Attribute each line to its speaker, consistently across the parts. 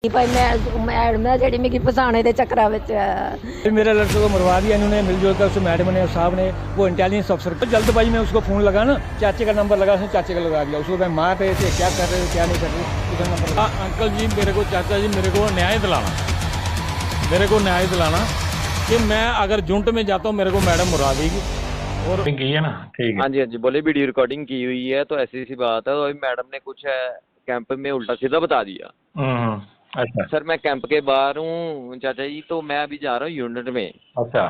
Speaker 1: भाई मैडम है जी मेरी फसाने के चक्कर
Speaker 2: मेरे लड़के को मरवा दिया इन्होंने मिलजुल कर। उस मैडम ने साहब ने वो इंटेलिजेंस अफसर को जल्दबाजी में उसको फ़ोन लगा ना, चाचे का नंबर लगा, उसने चाचे का लगा दिया। उसको मैं मार रहे थे, क्या कर रहे थे क्या नहीं कर रहे उसका नंबर।
Speaker 3: अंकल जी मेरे को, चाचा जी मेरे को न्याय दिलाना, मेरे को न्याय दिलाना कि मैं अगर जुंट में जाता हूँ मेरे को मैडम मुरा देगी। और की है ना, ठीक है।
Speaker 4: हाँ जी बोले वीडियो रिकॉर्डिंग की हुई है तो ऐसी सी बात है। तो अभी मैडम ने कुछ है कैंप में उल्टा सीधा बता दिया।
Speaker 3: अच्छा
Speaker 4: सर मैं कैंप के बाहर हूँ चाचा जी, तो मैं अभी जा रहा हूँ यूनिट में।
Speaker 3: अच्छा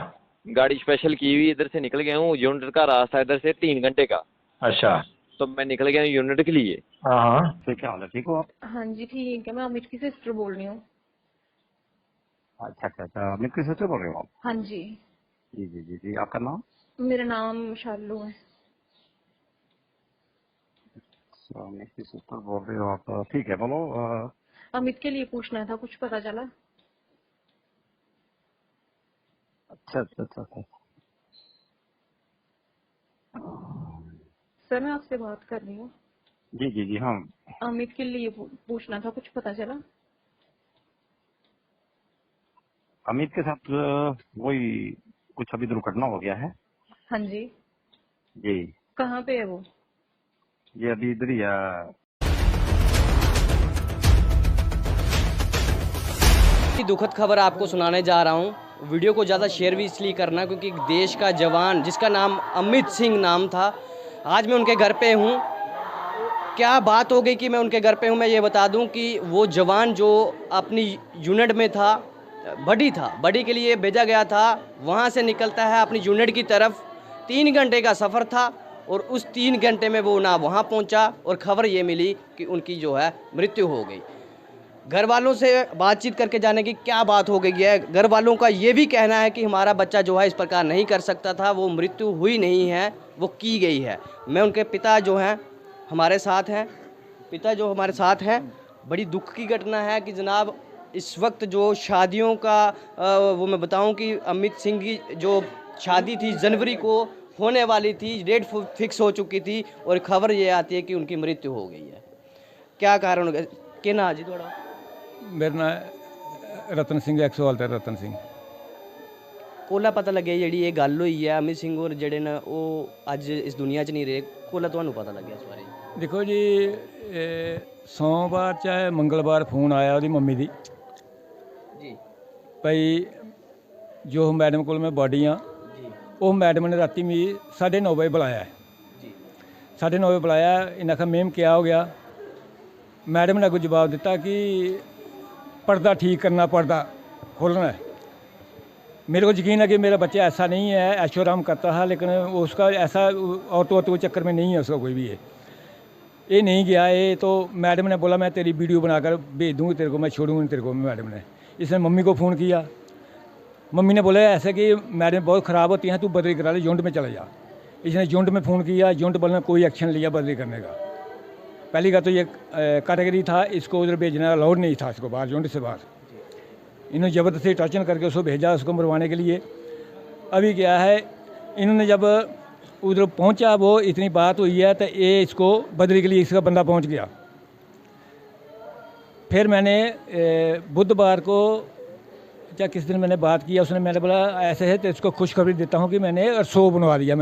Speaker 4: गाड़ी स्पेशल की हुई, इधर से निकल गया हूँ। यूनिट का रास्ता इधर से 3 घंटे का।
Speaker 3: अच्छा
Speaker 4: तो मैं निकल गया हूँ यूनिट के लिए।
Speaker 3: हाँ
Speaker 5: तो क्या हाल है, ठीक हो आप?
Speaker 6: हाँ जी ठीक है, मैं अमित की सिस्टर बोल रही हूँ।
Speaker 5: अच्छा अच्छा अच्छा, अमित की सिस्टर बोल रहे हो आप?
Speaker 6: हाँ जी,
Speaker 5: जी जी जी जी, आपका नाम?
Speaker 6: मेरा नाम शालू है।
Speaker 5: अच्छा, अमित की सिस्टर बोल रहे हो आप, ठीक है बोलो।
Speaker 6: अमित के लिए पूछना था, कुछ पता चला?
Speaker 5: अच्छा अच्छा अच्छा अच्छा।
Speaker 6: सर मैं आपसे बात कर रही हूँ।
Speaker 5: जी जी जी हाँ।
Speaker 6: अमित के लिए पूछना था, कुछ पता चला?
Speaker 5: अमित के साथ वही कुछ अभी दुर्घटना हो गया है।
Speaker 6: हाँ जी,
Speaker 5: जी,
Speaker 6: कहाँ पे है वो?
Speaker 5: ये अभी इधर ही है।
Speaker 7: दुखद खबर आपको सुनाने जा रहा हूँ। वीडियो को ज़्यादा शेयर भी इसलिए करना क्योंकि एक देश का जवान जिसका नाम अमित सिंह नाम था, आज मैं उनके घर पे हूँ। क्या बात हो गई कि मैं उनके घर पे हूँ, मैं ये बता दूँ कि वो जवान जो अपनी यूनिट में था, बडी के लिए भेजा गया था, वहाँ से निकलता है अपनी यूनिट की तरफ। 3 घंटे का सफ़र था और उस 3 घंटे में वो ना वहाँ पहुँचा और ख़बर ये मिली कि उनकी जो है मृत्यु हो गई। घर वालों से बातचीत करके जाने की क्या बात हो गई है। घर वालों का ये भी कहना है कि हमारा बच्चा जो है इस प्रकार नहीं कर सकता था, वो मृत्यु हुई नहीं है, वो की गई है। मैं उनके पिता जो हैं हमारे साथ हैं, बड़ी दुख की घटना है कि जनाब इस वक्त जो शादियों का वो मैं बताऊं कि अमित सिंह की जो शादी थी जनवरी को होने वाली थी, डेट फिक्स हो चुकी थी और खबर ये आती है कि उनकी मृत्यु हो गई है। क्या कारण के ना जी थोड़ा
Speaker 2: मेरा नाम रतन सिंह, 100 रतन सिंह।
Speaker 7: कोला पता लगे जी ये गल हुई है अमित सिंह और जड़े न वो अज इस दुनिया च नहीं रहे, कोला तो पता लगे इस बारे?
Speaker 2: देखो जी, सोमवार चाहे मंगलवार फोन आया ਉਹਦੀ ਮੰਮੀ ਦੀ
Speaker 7: जी
Speaker 2: भाई जो मैडम को मैं बॉडी हाँ,
Speaker 7: जी
Speaker 2: वो मैडम ने राती मी 9:30 बजे बुलाया है।
Speaker 7: जी
Speaker 2: 9:30 बजे बुलाया, इन्हें आखा मैम क्या हो गया। मैडम ने अगों जवाब दिता कि पर्दा ठीक करना, पर्दा खोलना है। मेरे को यकीन है कि मेरा बच्चा ऐसा नहीं है, ऐशो आराम करता था, लेकिन उसका ऐसा औरतों के चक्कर में नहीं है उसका कोई भी। ये नहीं गया। ये तो मैडम ने बोला मैं तेरी वीडियो बनाकर भेज दूँगी तेरे को, मैं छोड़ूंगी तेरे को। मैडम ने इसने मम्मी को फ़ोन किया, मम्मी ने बोला ऐसे कि मैडम बहुत ख़राब होती हैं, तू बदली करा ले, यूनिट में चला जा। इसने यूनिट में फ़ोन किया, यूनिट वाले ने कोई एक्शन लिया बदली करने का। पहली का तो ये कैटेगरी था, इसको उधर भेजना अलाउड नहीं था, इसको बाहर यूनिट से बाहर। इन्होंने ज़बरदस्ती टर्चन करके उसको भेजा, उसको मरवाने के लिए। अभी क्या है, इन्होंने जब उधर पहुंचा, वो इतनी बात हुई है तो ये इसको बदली के लिए इसका बंदा पहुंच गया। फिर मैंने बुधवार को या किस दिन मैंने बात किया, उसने मैंने बोला ऐसे है तो इसको खुशखबरी देता हूँ कि मैंने रसों बनवा दिया।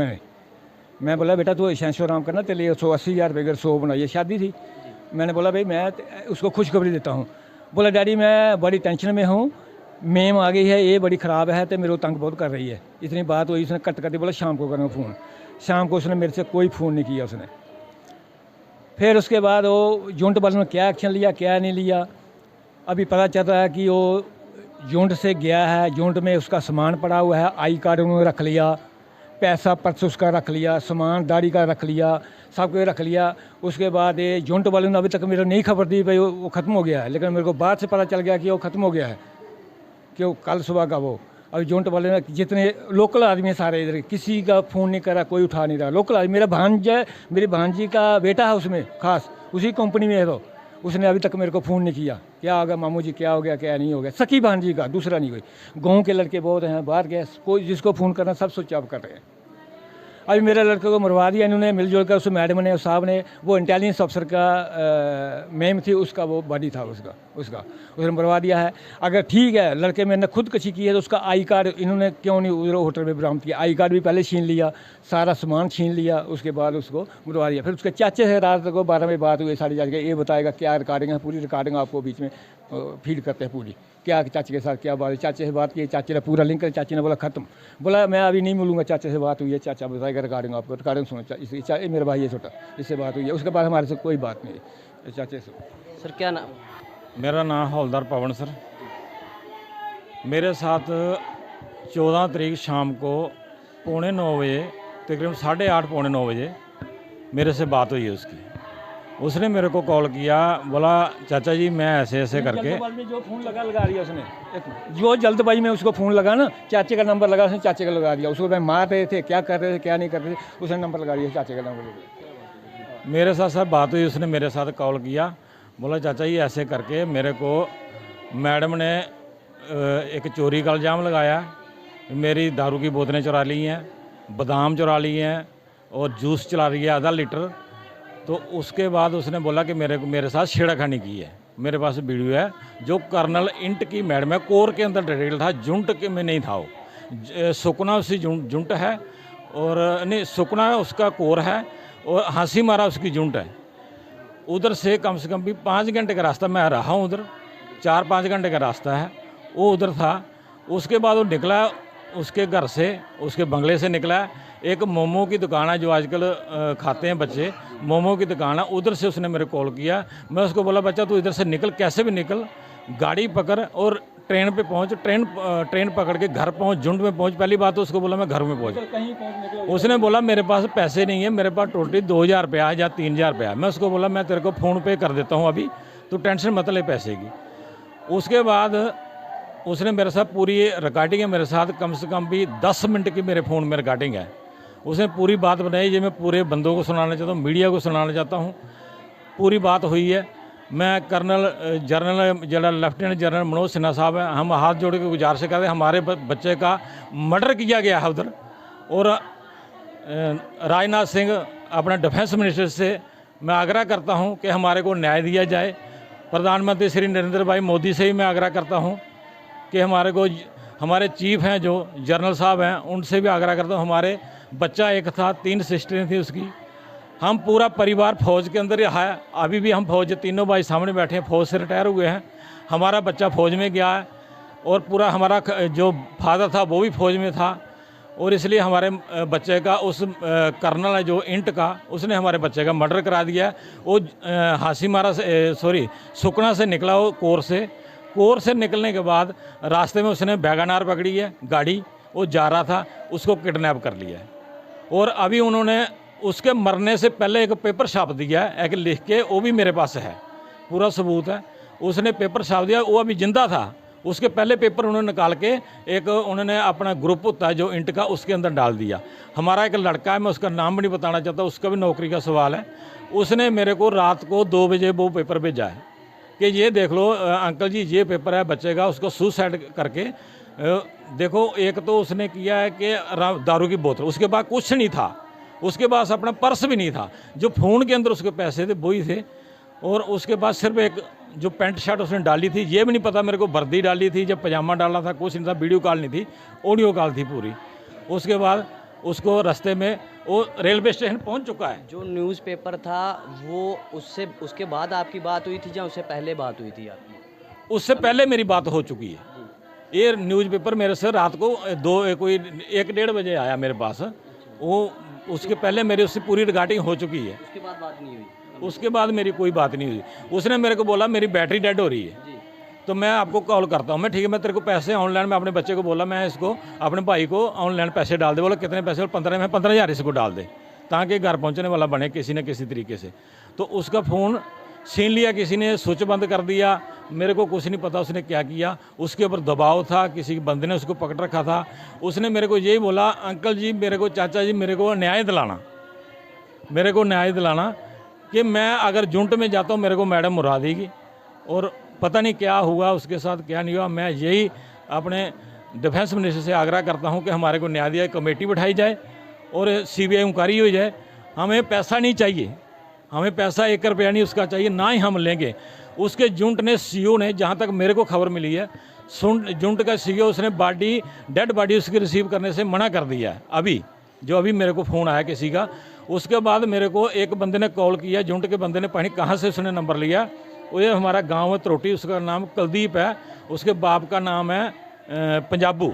Speaker 2: मैं बोला बेटा तू ऐशो आराम करना, तेरे लिए 180,000 रुपये का रसों बनवाई है, शादी थी। मैंने बोला भाई मैं उसको खुशखबरी देता हूँ। बोला डैडी मैं बड़ी टेंशन में हूँ, मेम आ गई है, ये बड़ी ख़राब है तो मेरे को तंग बहुत कर रही है। इतनी बात हुई, उसने कट करके बोला शाम को करना फ़ोन। शाम को उसने मेरे से कोई फ़ोन नहीं किया उसने। फिर उसके बाद वो यूनिट वालों ने क्या एक्शन लिया क्या नहीं लिया, अभी पता चल रहा है कि वो यूनिट से गया है, यूनिट में उसका सामान पड़ा हुआ है, आई कार्ड उन्होंने रख लिया, पैसा पर्स उसका रख लिया, सामान दाढ़ी का रख लिया, सब कुछ रख लिया। उसके बाद ये यूनिट वालों ने अभी तक मेरे नहीं खबर दी भाई वो ख़त्म हो गया है, लेकिन मेरे को बाद से पता चल गया कि वो ख़त्म हो गया है, कि वो कल सुबह का वो। अब यूनिट वाले ने जितने लोकल आदमी हैं सारे इधर, किसी का फ़ोन नहीं करा, कोई उठा नहीं रहा। लोकल आदमी, मेरा भांजा, मेरी भांजी का बेटा है उसमें खास, उसी कंपनी में है, तो उसने अभी तक मेरे को फ़ोन नहीं किया। क्या हो गया मामू जी, क्या हो गया क्या नहीं हो गया। सखी भांजी का, दूसरा नहीं कोई। गाँव के लड़के बहुत हैं बाहर गए, कोई जिसको फ़ोन करना सब स्विच ऑफ कर रहे हैं। अभी मेरे लड़के को मरवा दिया इन्होंने मिलजुल कर। उस मैडम ने, उस साहब ने, वो इंटेलिजेंस अफसर का मैम थी, उसका वो बॉडी था उसका। उसका, उसने मरवा दिया है। अगर ठीक है लड़के में ने खुदकशी की है तो उसका आई कार्ड इन्होंने क्यों नहीं उधर होटल में बरामद किया? आई कार्ड भी पहले छीन लिया, सारा सामान छीन लिया, उसके बाद उसको मरवा दिया। फिर उसके चाचे से रात को 12 बजे बात हुई, सारी जाके ये बताएगा क्या रिकॉर्डिंग है, पूरी रिकॉर्डिंग आपको बीच में फीड करते हैं पूरी, क्या चाचे के साथ क्या बात है। चाचे से बात की, चाचे ने पूरा लिंक कर, चाचे ने बोला खत्म, बोला मैं अभी नहीं मिलूंगा, चाचे से बात हुई है, चाचा बताएगा रिकॉर्डिंग आपको, रिकॉर्डिंग सुनो, मेरा भाई है छोटा, इससे बात हुई है। उसके बाद हमारे से कोई बात नहीं है चाचे से।
Speaker 7: सर क्या नाम?
Speaker 3: मेरा नाम हौलदार पवन सर। मेरे साथ 14 तारीख शाम को 8:45 बजे, तकरीबन 8:30 पौने 9 बजे मेरे से बात हुई है उसकी। उसने मेरे को कॉल किया, बोला चाचा जी मैं ऐसे ऐसे करके,
Speaker 2: जो फ़ोन लगा दिया उसने, जो जल्दबाजी में उसको फ़ोन लगा ना, चाचे का नंबर लगा, उसने चाचे का लगा दिया। उसको मैं मार रहे थे, क्या कर रहे थे क्या नहीं कर रहे थे, उसने नंबर लगा दिया चाचे का नंबर।
Speaker 3: मेरे साथ सर बात हुई, उसने मेरे साथ कॉल किया, बोला चाचा जी ऐसे करके मेरे को मैडम ने एक चोरी का इल्ज़ाम लगाया, मेरी दारू की बोतलें चुरा ली हैं, बादाम चुरा लिए हैं और जूस चला रही है आधा लीटर। तो उसके बाद उसने बोला कि मेरे साथ छेड़खानी की है। मेरे पास वीडियो है, जो कर्नल इंट की मैडम है, कोर के अंदर डिटेल था, जुंट के में नहीं था वो। सुकना उसकी जुंट है, और नहीं सुकना उसका कोर है, और हाँसी मारा उसकी जुंट है। उधर से कम भी 5 घंटे का रास्ता, मैं रहा हूँ उधर, 4-5 घंटे का रास्ता है, वो उधर था। उसके बाद वो निकला उसके घर से, उसके बंगले से निकला। एक मोमो की दुकान है जो आजकल खाते हैं बच्चे, मोमो की दुकान है, उधर से उसने मेरे कॉल किया। मैं उसको बोला बच्चा तू इधर से निकल, कैसे भी निकल, गाड़ी पकड़ और ट्रेन पे पहुंच, ट्रेन पकड़ के घर पहुंच, झुंड में पहुंच। पहली बात तो उसको बोला मैं घर में पहुंच। उसने बोला मेरे पास पैसे नहीं है, मेरे पास टोटली 2000 रुपया या 3000 रुपया। मैं उसको बोला मैं तेरे को फ़ोन पे कर देता हूँ अभी, तो टेंशन मत ले पैसे की। उसके बाद उसने मेरे साथ पूरी रिकॉर्डिंग है, मेरे साथ कम से कम भी 10 मिनट की मेरे फ़ोन में रिकॉर्डिंग है। उसने पूरी बात बनाई, ये मैं पूरे बंदों को सुनाना चाहता हूँ, मीडिया को सुनाना चाहता हूँ। पूरी बात हुई है। मैं general lieutenant general Manoj Sinha साहब हैं, हम हाथ जोड़ के गुजारिश करते हैं, हमारे बच्चे का मर्डर किया गया है उधर। और राजनाथ सिंह अपना डिफेंस मिनिस्टर से मैं आग्रह करता हूं कि हमारे को न्याय दिया जाए। प्रधानमंत्री श्री नरेंद्र भाई मोदी से ही मैं आग्रह करता हूं कि हमारे चीफ हैं जो जनरल साहब हैं, उनसे भी आग्रह करता हूं। हमारे बच्चा एक था, 3 सिस्टरें थी उसकी, हम पूरा परिवार फौज के अंदर है। अभी भी हम फौज, तीनों भाई सामने बैठे हैं, फौज से रिटायर हुए हैं। हमारा बच्चा फौज में गया है, और पूरा हमारा जो फादर था वो भी फौज में था। और इसलिए हमारे बच्चे का उस कर्नल है जो इंट का, उसने हमारे बच्चे का मर्डर करा दिया। वो सुकना से निकला, वो कोर से निकलने के बाद रास्ते में उसने वैगनार पकड़ी है गाड़ी, वो जा रहा था, उसको किडनैप कर लिया है। और अभी उन्होंने उसके मरने से पहले एक पेपर छाप दिया है, एक लिख के, वो भी मेरे पास है, पूरा सबूत है। उसने पेपर छाप दिया, वो अभी जिंदा था, उसके पहले पेपर उन्होंने निकाल के एक उन्होंने अपना ग्रुप होता है जो इंट का, उसके अंदर डाल दिया। हमारा एक लड़का है, मैं उसका नाम भी नहीं बताना चाहता, उसका भी नौकरी का सवाल है। उसने मेरे को रात को 2 बजे वो पेपर भेजा है कि ये देख लो अंकल जी, ये पेपर है बच्चे का, उसको सुसाइड करके देखो। एक तो उसने किया है कि दारू की बोतल, उसके बाद कुछ नहीं था, उसके पास अपना पर्स भी नहीं था, जो फ़ोन के अंदर उसके पैसे थे वही थे। और उसके बाद सिर्फ एक जो पैंट शर्ट उसने डाली थी, ये भी नहीं पता मेरे को वर्दी डाली थी, जब पजामा डाला था, कुछ नहीं था, वीडियो कॉल नहीं थी, ऑडियो कॉल थी पूरी। उसके बाद उसको रास्ते में वो रेलवे स्टेशन पहुंच चुका है।
Speaker 7: जो न्यूज़पेपर था वो उसके बाद आपकी बात हुई थी या उससे पहले बात हुई थी आपकी?
Speaker 3: उससे पहले मेरी बात हो चुकी है। ये न्यूज़पेपर मेरे से रात को 1-1:30 बजे आया मेरे पास। वो उसके पहले मेरी उससे पूरी रिकॉर्डिंग हो चुकी है।
Speaker 7: उसके बाद बात नहीं हुई?
Speaker 3: उसके बाद मेरी कोई बात नहीं हुई। उसने मेरे को बोला मेरी बैटरी डेड हो रही है, तो मैं आपको कॉल करता हूँ। मैं ठीक है, मैं तेरे को पैसे ऑनलाइन, मैं अपने बच्चे को बोला मैं इसको अपने भाई को ऑनलाइन पैसे डाल दे। बोला कितने पैसे? 15,000 इसको डाल दे ताकि घर पहुँचने वाला बने किसी न किसी तरीके से। तो उसका फ़ोन छीन लिया किसी ने, स्विच बंद कर दिया, मेरे को कुछ नहीं पता उसने क्या किया। उसके ऊपर दबाव था, किसी बंदे ने उसको पकड़ रखा था। उसने मेरे को यही बोला, अंकल जी मेरे को, चाचा जी मेरे को न्याय दिलाना कि मैं अगर जुंट में जाता हूँ मेरे को मैडम मुरा देगी। और पता नहीं क्या हुआ उसके साथ, क्या नहीं हुआ। मैं यही अपने डिफेंस मिनिस्टर से आग्रह करता हूँ कि हमारे को न्याय दिया, कमेटी बिठाई जाए और CBI इंक्वायरी हो जाए। हमें पैसा नहीं चाहिए, हमें पैसा 1 रुपया नहीं उसका चाहिए, ना ही हम लेंगे। उसके जुंट ने सीओ ने, जहाँ तक मेरे को खबर मिली है, जुंट का सीओ उसने डेड बॉडी उसकी रिसीव करने से मना कर दिया है अभी मेरे को फ़ोन आया किसी का। उसके बाद मेरे को एक बंदे ने कॉल किया, जुंट के बंदे ने, पता कहाँ से उसने नंबर लिया। वो ये हमारा गांव है त्रोटी, उसका नाम कुलदीप है, उसके बाप का नाम है पंजाबू,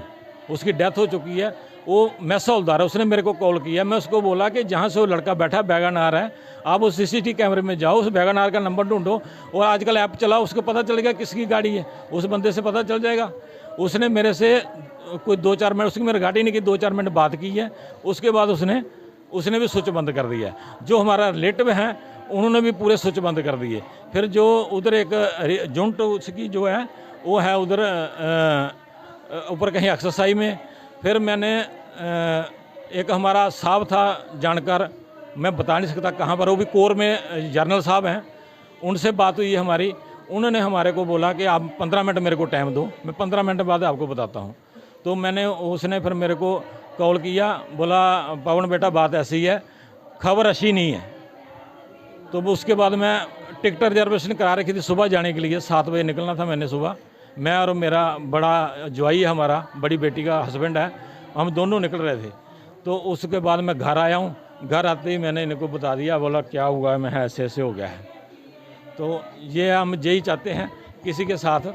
Speaker 3: उसकी डेथ हो चुकी है। वो मैस हौलदार है, उसने मेरे को कॉल किया। मैं उसको बोला कि जहाँ से वो लड़का बैठा वैगन-आर है, आप उस CCTV कैमरे में जाओ, उस वैगन-आर का नंबर ढूंढो और आजकल ऐप चलाओ, उसको पता चलेगा किसकी गाड़ी है, उस बंदे से पता चल जाएगा। उसने मेरे से कोई 2-4 मिनट, उसकी मेरी गाड़ी नहीं की, 2-4 मिनट बात की है। उसके बाद उसने भी स्विच बंद कर दिया है। जो हमारा रिलेटिव हैं उन्होंने भी पूरे स्विच बंद कर दिए। फिर जो उधर एक जुंट उसकी जो है वो है उधर ऊपर कहीं एक्सरसाइज में। फिर मैंने एक हमारा साहब था जानकार, मैं बता नहीं सकता कहाँ पर, वो भी कोर में जर्नल साहब हैं, उनसे बात हुई हमारी। उन्होंने हमारे को बोला कि आप 15 मिनट मेरे को टाइम दो, मैं 15 मिनट बाद आपको बताता हूँ। तो उसने फिर मेरे को कॉल किया, बोला पवन बेटा बात ऐसी है, खबर अच्छी नहीं है। तो उसके बाद मैं टिकट रिजर्वेशन करा रखी थी सुबह जाने के लिए, 7 बजे निकलना था मैंने सुबह। मैं और मेरा बड़ा ज्वाई है, हमारा बड़ी बेटी का हस्बैंड है, हम दोनों निकल रहे थे। तो उसके बाद मैं घर आया हूँ। घर आते ही मैंने इनको बता दिया, बोला क्या हुआ है, मैं ऐसे ऐसे हो गया है। तो ये हम यही चाहते हैं किसी के साथ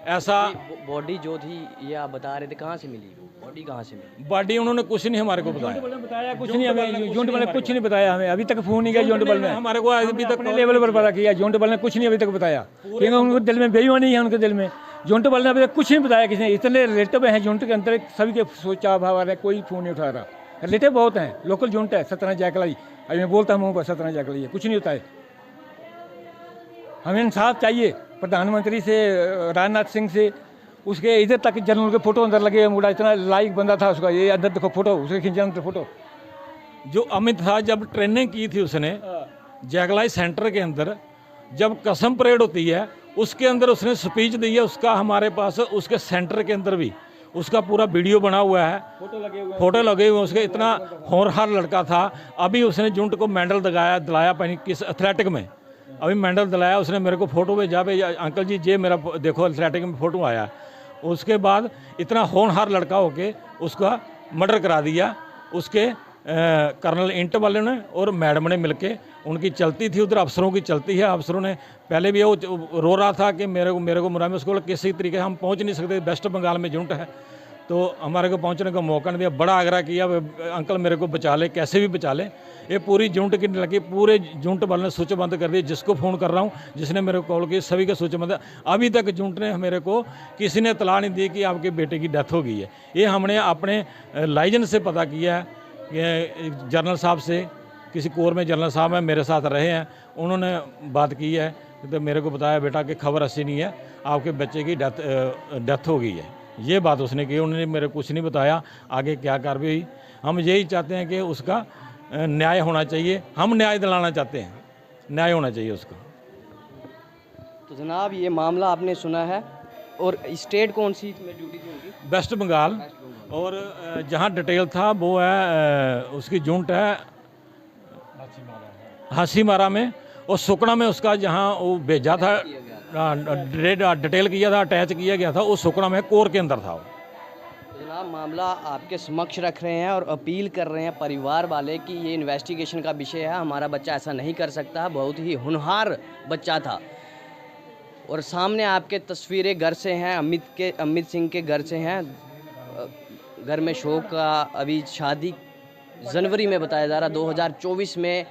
Speaker 3: ऐसा।
Speaker 7: बॉडी जो थी ये आप बता रहे थे, कहाँ से मिली बॉडी, कहाँ से मिली
Speaker 3: बॉडी? उन्होंने कुछ नहीं हमारे को बताया,
Speaker 2: कुछ नहीं हमें, जुंट बल ने कुछ नहीं बताया हमें, अभी तक फोन नहीं किया जुंट बल ने
Speaker 3: हमारे को, अभी तक
Speaker 2: लेवल पर पता किया। जुंट बल ने कुछ नहीं अभी तक बताया, क्योंकि उनको दिल में बेईमानी है, उनके दिल में। जुंट बल ने अभी तक कुछ नहीं बताया किसी ने। इतने रिलेटिव हैं जुंट के अंदर, सभी के सोचा भाव आ रहे, कोई फोन नहीं उठा रहा। रिलेटिव बहुत हैं, लोकल जुंट है सत्यनारायण जैकलाई, अभी मैं बोलता हूँ सत्यनारायण जैकलाई है, कुछ नहीं होता है। हमें इंसाफ चाहिए प्रधानमंत्री से, राजनाथ सिंह से, उसके इधर तक जनरल के फोटो अंदर लगे। मुड़ा इतना लाइक बंदा था उसका, ये अंदर देखो फोटो, उसके खींचा अंदर फोटो।
Speaker 3: जो अमित था, जब ट्रेनिंग की थी उसने जैकलाई सेंटर के अंदर, जब कसम परेड होती है उसके अंदर उसने स्पीच दी है, उसका हमारे पास उसके सेंटर के अंदर भी उसका पूरा वीडियो बना हुआ है, फोटो लगे हुए उसके। इतना होनहार लड़का था। अभी उसने जुंट को मेडल दिलाया पानी किस एथलेटिक में, अभी मेडल दिलाया उसने मेरे को। फोटो भेजा अंकल जी ये मेरा देखो एथलेटिक में फ़ोटो आया। उसके बाद इतना होनहार लड़का होके उसका मर्डर करा दिया उसके कर्नल इंट वाले ने और मैडम ने मिलके। उनकी चलती थी उधर, अफसरों की चलती है। अफसरों ने पहले भी वो रो रहा था कि मेरे को मुरा में, उसको किसी तरीके हम पहुंच नहीं सकते, वेस्ट बंगाल में जुंट है, तो हमारे को पहुंचने का मौका नहीं दिया। बड़ा आग्रह किया अंकल मेरे को बचा ले, कैसे भी बचा ले। ये पूरी जुंट की लगी, पूरे जुंट वाले ने स्विच बंद कर दिया। जिसको फ़ोन कर रहा हूँ, जिसने मेरे को कॉल की, सभी का स्विच बंद। अभी तक जुंट ने मेरे को किसी ने इतला नहीं दी कि आपके बेटे की डेथ हो गई है। ये हमने अपने लाइजन से पता किया है कि जनरल साहब से, किसी कोर में जनरल साहब हैं मेरे साथ रहे हैं, उन्होंने बात की है तो मेरे को बताया बेटा कि खबर अच्छी नहीं है, आपके बच्चे की डेथ हो गई है। ये बात उसने की, उन्होंने मेरे कुछ नहीं बताया आगे क्या कार्रवाई हुई। हम यही चाहते हैं कि उसका न्याय होना चाहिए, हम न्याय दिलाना चाहते हैं, न्याय होना चाहिए उसका।
Speaker 7: तो जनाब ये मामला आपने सुना है। और स्टेट कौन सी में ड्यूटी थी उनकी?
Speaker 3: वेस्ट बंगाल। और जहाँ डिटेल था वो है उसकी जुंट है हासीमारा में, और सुकना में उसका जहाँ वो भेजा था डिटेल किया था, अटैच किया गया था, वो सुकना में कोर के अंदर था।
Speaker 7: तो जनाब मामला आपके समक्ष रख रहे हैं और अपील कर रहे हैं परिवार वाले कि ये इन्वेस्टिगेशन का विषय है, हमारा बच्चा ऐसा नहीं कर सकता, बहुत ही होनहार बच्चा था। और सामने आपके तस्वीरें घर से हैं, अमित सिंह के घर से हैं। घर में शोक का, अभी शादी जनवरी में बताया जा रहा, 2024 में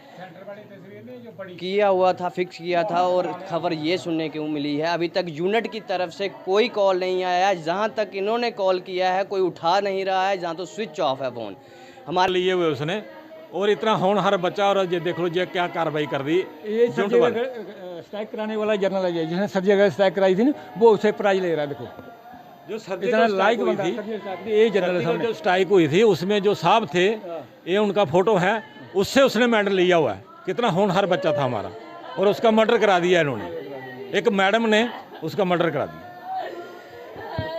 Speaker 7: किया हुआ था, फिक्स किया था। और खबर ये सुनने को मिली है अभी तक यूनिट की तरफ से कोई कॉल नहीं आया है। जहाँ तक इन्होंने कॉल किया है कोई उठा नहीं रहा है, जहाँ तो स्विच ऑफ है फ़ोन हमारे
Speaker 3: लिए हुए उसने। और इतना होनहार बच्चा, और ये देख लो ये क्या कार्रवाई कर दी।
Speaker 2: ये स्ट्राइक कराने वाला जर्नल है जिसने सब जगह स्ट्राइक कराई थी ना, वो उसे प्राइज ले रहा है। देखो
Speaker 3: जो
Speaker 2: इतना लाइक बंदा थी, ये जनरल
Speaker 3: जो स्ट्राइक हुई थी उसमें जो साहब थे, ये उनका फोटो है, उससे उसने मेडल लिया हुआ है। कितना होनहार बच्चा था हमारा, और उसका मर्डर करा दिया इन्होंने, एक मैडम ने उसका मर्डर करा दिया।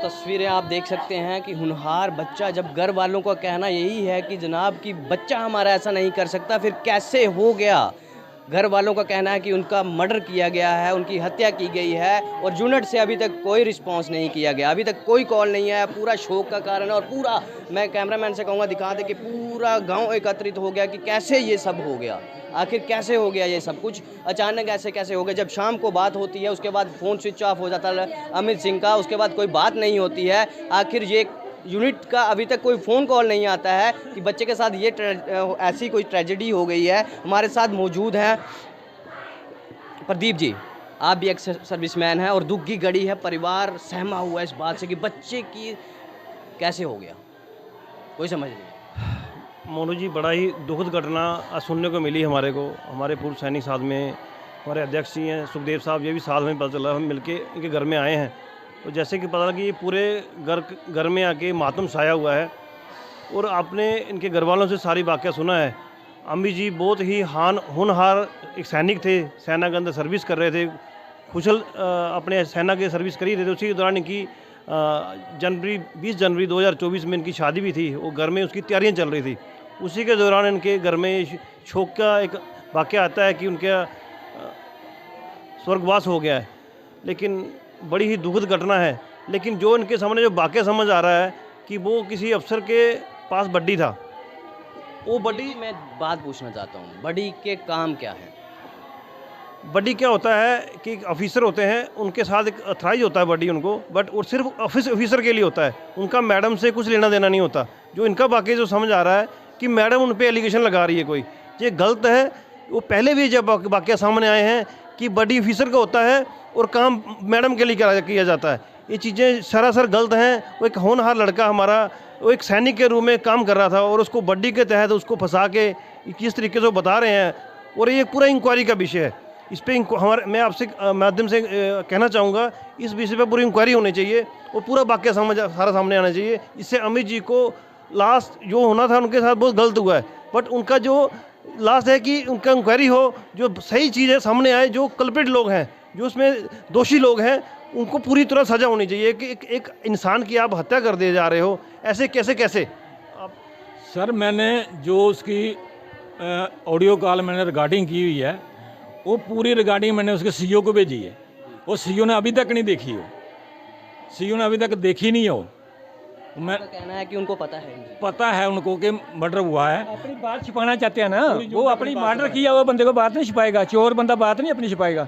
Speaker 7: तस्वीरें आप देख सकते हैं कि होनहार बच्चा, जब घर वालों का कहना यही है कि जनाब कि बच्चा हमारा ऐसा नहीं कर सकता, फिर कैसे हो गया। घर वालों का कहना है कि उनका मर्डर किया गया है, उनकी हत्या की गई है और यूनिट से अभी तक कोई रिस्पांस नहीं किया गया, अभी तक कोई कॉल नहीं आया। पूरा शोक का कारण है और पूरा, मैं कैमरामैन से कहूँगा दिखा दे कि पूरा गांव एकत्रित हो गया कि कैसे ये सब हो गया, आखिर कैसे हो गया ये सब कुछ, अचानक ऐसे कैसे हो गया। जब शाम को बात होती है उसके बाद फ़ोन स्विच ऑफ हो जाता है अमित सिंह का, उसके बाद कोई बात नहीं होती है। आखिर ये यूनिट का अभी तक कोई फ़ोन कॉल नहीं आता है कि बच्चे के साथ ये ऐसी कोई ट्रेजेडी हो गई है। हमारे साथ मौजूद हैं प्रदीप जी, आप भी एक सर्विसमैन हैं और दुख की घड़ी है, परिवार सहमा हुआ है इस बात से कि बच्चे की कैसे हो गया, कोई समझ नहीं।
Speaker 8: मोनू जी, बड़ा ही दुखद घटना आज सुनने को मिली हमारे को। हमारे पूर्व सैनिक साथ में, हमारे अध्यक्ष जी हैं सुखदेव साहब, ये भी साथ में पता चला, हम मिलके इनके घर में आए हैं। तो जैसे कि पता लगा कि ये पूरे घर में आके मातम छाया हुआ है और आपने इनके घर वालों से सारी वाक़या सुना है। अम्मी जी बहुत ही होनहार एक सैनिक थे, सेना के अंदर सर्विस कर रहे थे, कुशल अपने सेना के सर्विस कर ही रहे थे। उसी दौरान इनकी 20 जनवरी 2024 में इनकी शादी भी थी, वो घर में उसकी तैयारियां चल रही थी। उसी के दौरान इनके घर में शोक का एक वाक़या आता है कि उनका स्वर्गवास हो गया है। लेकिन बड़ी ही दुखद घटना है। लेकिन जो इनके सामने जो वाक़या समझ आ रहा है कि वो किसी अफसर के पास बड्डी था, वो बड्डी,
Speaker 7: मैं बात पूछना चाहता हूँ, बडी के काम क्या है?
Speaker 8: बड्डी क्या होता है कि एक ऑफिसर होते हैं, उनके साथ एक अथराइज होता है बड्डी उनको, बट वो सिर्फ ऑफिसर के लिए होता है, उनका मैडम से कुछ लेना देना नहीं होता। जो इनका वाक़या जो समझ आ रहा है कि मैडम उन पे एलिगेशन लगा रही है कोई, ये गलत है। वो पहले भी जब वाक़या सामने आए हैं कि बड्डी ऑफिसर का होता है और काम मैडम के लिए किया जाता है, ये चीज़ें सरासर गलत हैं। वो एक होनहार लड़का हमारा, वो एक सैनिक के रूप में काम कर रहा था और उसको बड्डी के तहत उसको फंसा के किस तरीके से वो बता रहे हैं, और ये पूरा इंक्वायरी का विषय है। इस पर हमारे, मैं आपसे माध्यम से कहना चाहूँगा, इस विषय पर पूरी इंक्वायरी होनी चाहिए और पूरा वाक़या सारा सामने आना चाहिए। इससे अमित जी को लास्ट जो होना था उनके साथ बहुत गलत हुआ है, बट उनका जो लास्ट है कि उनका इंक्वायरी हो, जो सही चीज़ है सामने आए, जो कल्प्रिट लोग हैं, जो उसमें दोषी लोग हैं, उनको पूरी तरह सज़ा होनी चाहिए। कि एक इंसान की आप हत्या कर दिए जा रहे हो, ऐसे कैसे आप?
Speaker 3: सर, मैंने जो उसकी ऑडियो कॉल मैंने रिकॉर्डिंग की हुई है, वो पूरी रिकॉर्डिंग मैंने उसके सीईओ को भेजी है। वो सीईओ ने अभी तक नहीं देखी हो, सीईओ ने अभी तक देखी नहीं हो। मैं
Speaker 7: कहना है कि उनको
Speaker 3: पता है उनको कि मर्डर हुआ है।
Speaker 2: अपनी बात छिपाना चाहते हैं ना, वो अपनी मर्डर किया हुआ बंदे को बात नहीं छिपाएगा, चोर बंदा बात नहीं अपनी छिपाएगा।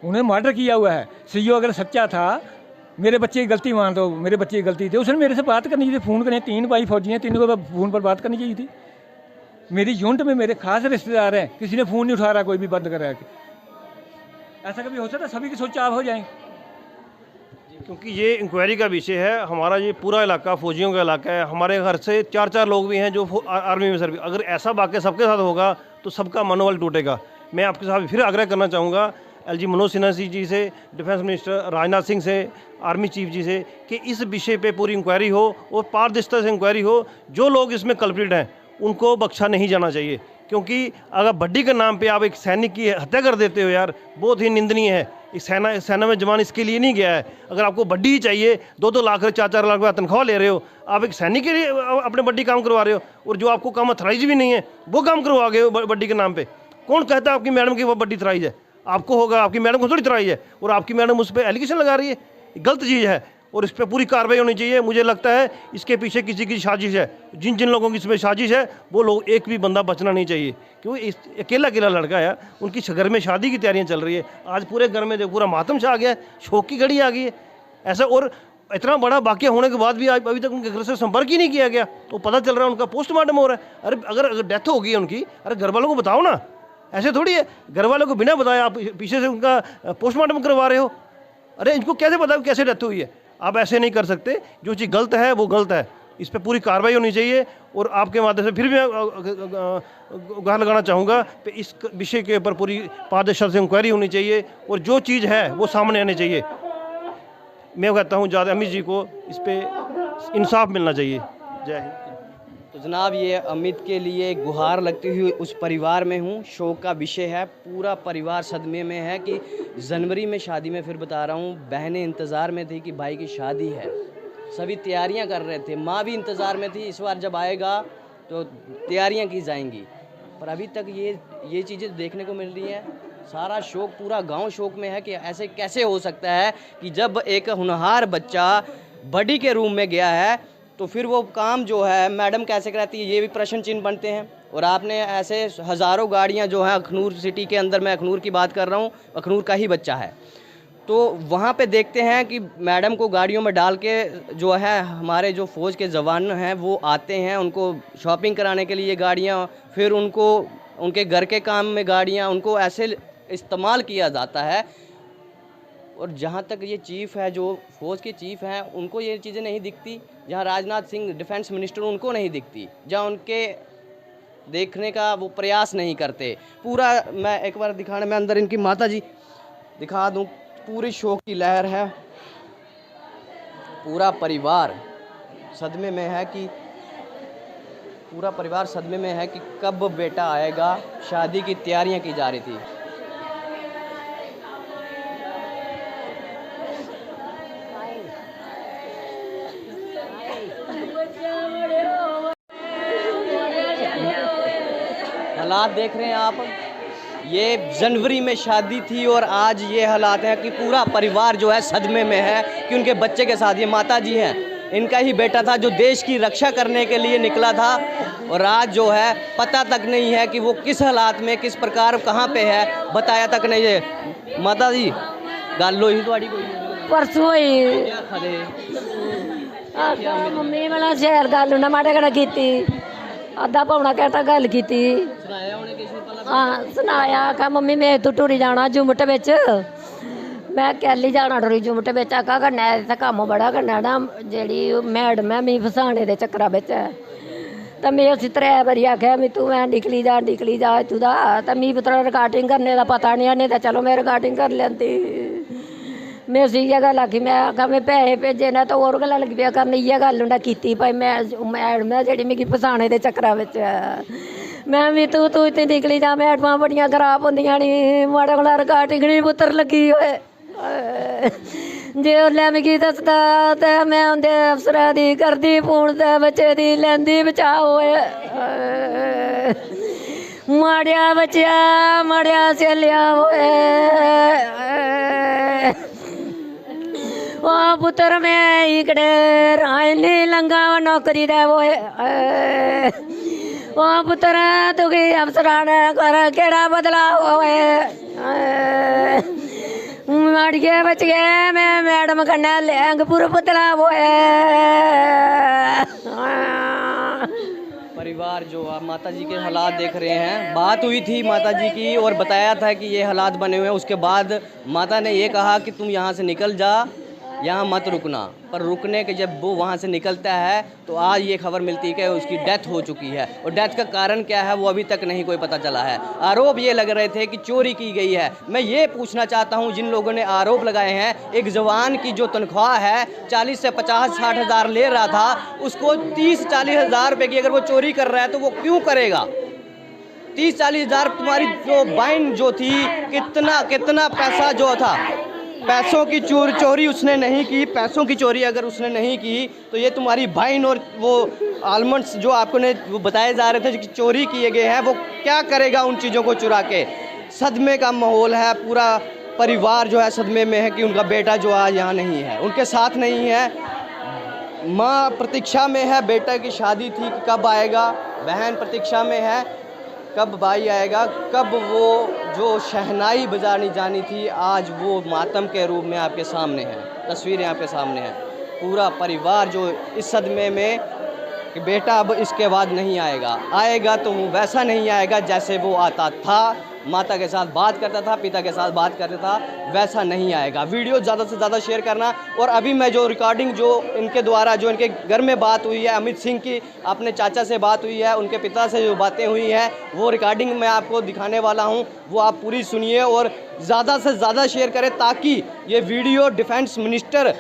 Speaker 2: उन्हें मर्डर किया हुआ है। सीईओ अगर सच्चा था, मेरे बच्चे की गलती मान दो, मेरे बच्चे की गलती थी, उसने मेरे से बात करनी चाहिए, फ़ोन करने, 3 भाई फौजी हैं, 3 को फ़ोन पर बात करनी चाहिए थी। मेरी यूनिट में मेरे खास रिश्तेदार हैं, किसी ने फ़ोन नहीं उठा रहा, कोई भी बंद कर रहा है। ऐसा कभी हो सकता है सभी की सोच आप हो जाएं?
Speaker 8: क्योंकि ये इंक्वायरी का विषय है। हमारा ये पूरा इलाका फौजियों का इलाका है। हमारे घर से 4 लोग भी हैं जो आर्मी में सर्विस। अगर ऐसा वाक़या सबके साथ होगा तो सबका मनोबल टूटेगा। मैं आपके साथ फिर आग्रह करना चाहूँगा LG मनोज सिन्हा जी से, डिफेंस मिनिस्टर राजनाथ सिंह से, आर्मी चीफ जी से, कि इस विषय पे पूरी इंक्वायरी हो और पारदर्शिता से इंक्वायरी हो। जो लोग इसमें कल्प्रिट हैं उनको बख्शा नहीं जाना चाहिए, क्योंकि अगर बड्डी के नाम पे आप एक सैनिक की हत्या कर देते हो यार, बहुत ही निंदनीय है। इस सेना में जवान इसके लिए नहीं गया है। अगर आपको बड्डी ही चाहिए, 2-2 लाख 4-4 लाख रुपया तनख्वाह ले रहे हो, आप एक सैनिक के लिए अपने बड्डी काम करवा रहे हो, और जो आपको काम अथराइज भी नहीं है वो काम करवा गए हो बड्डी के नाम पे। कौन कहता है आपकी मैडम की वो बड्डी अथराइज है? आपको होगा, आपकी मैडम को थोड़ी अथराइज है, और आपकी मैडम उस पर एलिगेशन लगा रही है। गलत चीज़ है और इस पर पूरी कार्रवाई होनी चाहिए। मुझे लगता है इसके पीछे किसी की साजिश है। जिन लोगों की इसमें साजिश है वो लोग, एक भी बंदा बचना नहीं चाहिए, क्योंकि अकेला लड़का है, उनकी घर में शादी की तैयारियां चल रही है। आज पूरे घर में पूरा मातम छा गया है, शोक की घड़ी आ गई है ऐसा। और इतना बड़ा वाक़या होने के बाद भी अभी तक उनके घर से संपर्क ही नहीं किया गया। तो पता चल रहा है उनका पोस्टमार्टम हो रहा है। अरे अगर डेथ हो गई है उनकी, अरे घर वालों को बताओ ना। ऐसे थोड़ी है, घर वालों को बिना बताया आप पीछे से उनका पोस्टमार्टम करवा रहे हो। अरे इनको कैसे पता कैसे डेथ हुई है? आप ऐसे नहीं कर सकते। जो चीज़ गलत है वो गलत है, इस पर पूरी कार्रवाई होनी चाहिए। और आपके माध्यम से फिर भी गुहार लगाना चाहूँगा कि इस विषय के ऊपर पूरी पारदर्शिता से इंक्वायरी होनी चाहिए और जो चीज़ है वो सामने आनी चाहिए। मैं कहता हूँ ज़्यादा अमित जी को इस पर इंसाफ मिलना चाहिए। जय हिंद।
Speaker 7: तो जनाब, ये अमित के लिए गुहार लगती हुई उस परिवार में हूँ। शोक का विषय है, पूरा परिवार सदमे में है कि जनवरी में शादी में, फिर बता रहा हूँ, बहनें इंतज़ार में थी कि भाई की शादी है, सभी तैयारियां कर रहे थे, माँ भी इंतज़ार में थी इस बार जब आएगा तो तैयारियां की जाएंगी। पर अभी तक ये चीज़ें देखने को मिल रही हैं। सारा शौक, पूरा गांव शौक में है कि ऐसे कैसे हो सकता है कि जब एक होनहार बच्चा बड़ी के रूम में गया है तो फिर वो काम जो है मैडम कैसे कराती है, ये भी प्रश्न चिन्ह बनते हैं। और आपने ऐसे हज़ारों गाड़ियां जो हैं अखनूर सिटी के अंदर, मैं अखनूर की बात कर रहा हूँ, अखनूर का ही बच्चा है, तो वहाँ पे देखते हैं कि मैडम को गाड़ियों में डाल के जो है हमारे जो फ़ौज के जवान हैं वो आते हैं, उनको शॉपिंग कराने के लिए गाड़ियाँ, फिर उनको उनके घर के काम में गाड़ियाँ, उनको ऐसे इस्तेमाल किया जाता है। और जहाँ तक ये चीफ़ है, जो फ़ौज के चीफ़ हैं, उनको ये चीज़ें नहीं दिखती। जहाँ राजनाथ सिंह डिफेंस मिनिस्टर, उनको नहीं दिखती। जहाँ उनके देखने का वो प्रयास नहीं करते। पूरा मैं एक बार दिखाने में अंदर इनकी माता जी दिखा दूँ, पूरी शोक की लहर है। पूरा परिवार सदमे में है कि कब बेटा आएगा। शादी की तैयारियां की जा रही थी। हालात देख रहे हैं आप, ये जनवरी में शादी थी और आज ये हालात हैं कि पूरा परिवार जो है सदमे में है कि उनके बच्चे के साथ, ये माता जी हैं, इनका ही बेटा था जो देश की रक्षा करने के लिए निकला था और आज जो है पता तक नहीं है कि वो किस हालात में, किस प्रकार, कहाँ पे है, बताया तक नहीं है। माता जी गल होई थोड़ी कोई
Speaker 1: परसों होई मम्मी वाला शहर गल उन्हें माड़े कन्नै कीती, अद्धा पौना घंटा गल कीती। हाँ सनाया, आखा मम्मी मैं तू टुरी जाना जुमट बिच, मैं कैली जाना टुरी जुमट बिच। आखा कन्नै इत्थै कम्म बड़ा करना ना, जेह्ड़ी मैडम है मिगी फसाने दे चक्करा बिच है। तो मैं उसी 3 बारी आखेआ मैं तू मैं निकली जा इत्थूं दा। तो मिगी पुत्तरा रिकार्डिंग करने दा पता नहीं, नहीं तो चलो मैं रिकार्डिंग कर लैंदी। मैं उसी इ'यै गल्ल आखी, मैं आखा मैं पैसे भेजे ने, तो होर गल्लां लगी पेआ करन। इ'यै गल्ल उन्नै कीती भाई मैडम है जेह्ड़ी मिगी फसाने दे चक्करा बिच है। मैं भी तू इत्थै निकली जा, मैडमां बड़ियां खराब होंदियां नी, माड़े कोला रिकार्डिंग नहीं पुत्तर लगी होए। जे उल्लै मिगी दसदा ते मैं उं'दे अफसरा दी करदी फोन ते बच्चे दी लैंदी बचाओ होए। माड़िया बच्चा माड़िया सेलिया होए। ओ पुत्तर मैं इकड़े रायनी लंगा नौकरी दे होए। ओ पुत्तर तुगी अफसरा ने कर केड़ा बदला होए। माड़िए बच गए मैं मैडम कन्नै लैंगपुर बदला होए।
Speaker 7: परिवार जो आप माता जी के हालात देख रहे हैं, बात हुई थी माता जी की और बताया था कि ये हालात बने हुए हैं। उसके बाद माता ने ये कहा कि तुम यहाँ से निकल जा, यहाँ मत रुकना। पर रुकने के जब वो वहाँ से निकलता है तो आज ये खबर मिलती है कि उसकी डेथ हो चुकी है। और डेथ का कारण क्या है वो अभी तक नहीं कोई पता चला है। आरोप ये लग रहे थे कि चोरी की गई है। मैं ये पूछना चाहता हूँ जिन लोगों ने आरोप लगाए हैं, एक जवान की जो तनख्वाह है 40 से 50-60 हज़ार ले रहा था, उसको 30-40 हज़ार रुपये की अगर वो चोरी कर रहा है तो वो क्यों करेगा? 30-40 हज़ार तुम्हारी जो बाइन जो थी, कितना पैसा जो था, पैसों की चोरी उसने नहीं की। पैसों की चोरी अगर उसने नहीं की तो ये तुम्हारी बाइन और वो आलमंड्स जो आपको ने वो बताए जा रहे थे कि चोरी किए गए हैं, वो क्या करेगा उन चीज़ों को चुरा के? सदमे का माहौल है, पूरा परिवार जो है सदमे में है कि उनका बेटा जो आज यहाँ नहीं है, उनके साथ नहीं है। माँ प्रतीक्षा में है, बेटा की शादी थी कि कब आएगा, बहन प्रतीक्षा में है कब भाई आएगा, कब वो जो शहनाई बजानी जानी थी आज वो मातम के रूप में आपके सामने है। तस्वीरें आपके सामने हैं। पूरा परिवार जो इस सदमे में कि बेटा अब इसके बाद नहीं आएगा तो वो वैसा नहीं आएगा जैसे वो आता था, माता के साथ बात करता था, पिता के साथ बात करता था, वैसा नहीं आएगा। वीडियो ज़्यादा से ज़्यादा शेयर करना। और अभी मैं जो रिकॉर्डिंग जो इनके द्वारा जो इनके घर में बात हुई है, अमित सिंह की अपने चाचा से बात हुई है, उनके पिता से जो बातें हुई हैं, वो रिकॉर्डिंग मैं आपको दिखाने वाला हूँ, वो आप पूरी सुनिए और ज़्यादा से ज़्यादा शेयर करें ताकि ये video defence minister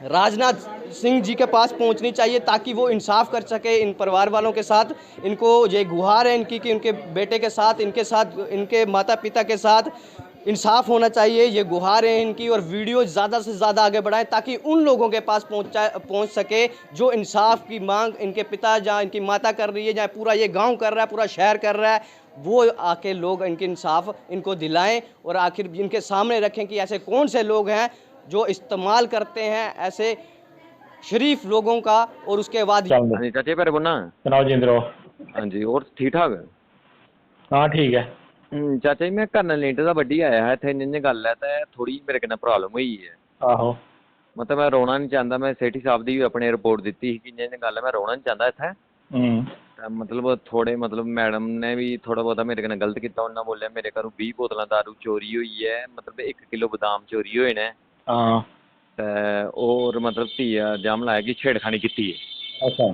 Speaker 7: Rajnath Singh ji के पास पहुंचनी चाहिए ताकि वो इंसाफ कर सके इन परिवार वालों के साथ। इनको ये गुहार है इनकी कि उनके बेटे के साथ, इनके माता पिता के साथ इंसाफ होना चाहिए, ये गुहार है इनकी। और वीडियो ज़्यादा से ज़्यादा आगे बढ़ाएं ताकि उन लोगों के पास पहुंच सके जो इंसाफ की मांग इनके पिता जहाँ इनकी माता कर रही है, जहाँ पूरा ये गांव कर रहा है, पूरा शहर कर रहा है, वो आके लोग इनके इंसाफ इनको दिलाएं और आखिर इनके सामने रखें कि ऐसे कौन से लोग हैं जो इस्तेमाल करते हैं ऐसे शरीफ लोगों का। और उसके बाद
Speaker 4: हाँ जी चाचे पर बोलना।
Speaker 9: सुनाओ जिंद्रो।
Speaker 4: हाँ जी और ठीक ठाक।
Speaker 9: हाँ ठीक है।
Speaker 4: ਚਾਚਾ ਜੀ ਮੈਂ ਕਰਨਲ ਲਿੰਟ ਦਾ ਵੱਡੀ ਆਇਆ ਹੈ ਇੱਥੇ ਇੰਝ ਗੱਲ ਹੈ ਤਾਂ ਥੋੜੀ ਮੇਰੇ ਨਾਲ ਪ੍ਰੋਬਲਮ ਹੋਈ ਹੈ।
Speaker 9: ਆਹੋ
Speaker 4: ਮਤਲਬ ਮੈਂ ਰੋਣਾ ਨਹੀਂ ਚਾਹੁੰਦਾ, ਮੈਂ ਸੇਠੀ ਸਾਹਿਬ ਦੀ ਵੀ ਆਪਣੇ ਰਿਪੋਰਟ ਦਿੱਤੀ ਸੀ ਕਿ ਇੰਝ ਗੱਲ ਹੈ, ਮੈਂ ਰੋਣਾ ਨਹੀਂ ਚਾਹੁੰਦਾ ਇੱਥੇ। ਤਾਂ ਮਤਲਬ ਥੋੜੇ ਮਤਲਬ ਮੈਡਮ ਨੇ ਵੀ ਥੋੜਾ ਬਹੁਤਾ ਮੇਰੇ ਨਾਲ ਗਲਤ ਕੀਤਾ। ਉਹਨਾਂ ਬੋਲਿਆ ਮੇਰੇ ਘਰੋਂ 20 ਬੋਤਲਾਂ ਦਾਰੂ ਚੋਰੀ ਹੋਈ ਹੈ, ਮਤਲਬ 1 ਕਿਲੋ ਬਦਾਮ ਚੋਰੀ ਹੋਏ ਨੇ।
Speaker 9: ਹਾਂ
Speaker 4: ਤਾਂ ਔਰ ਮਤਲਬ ਧੀਆ ਜਾਮ ਲਾਇਆ ਕਿ ਛੇੜਖਾਨੀ ਕੀਤੀ ਹੈ।
Speaker 9: ਅੱਛਾ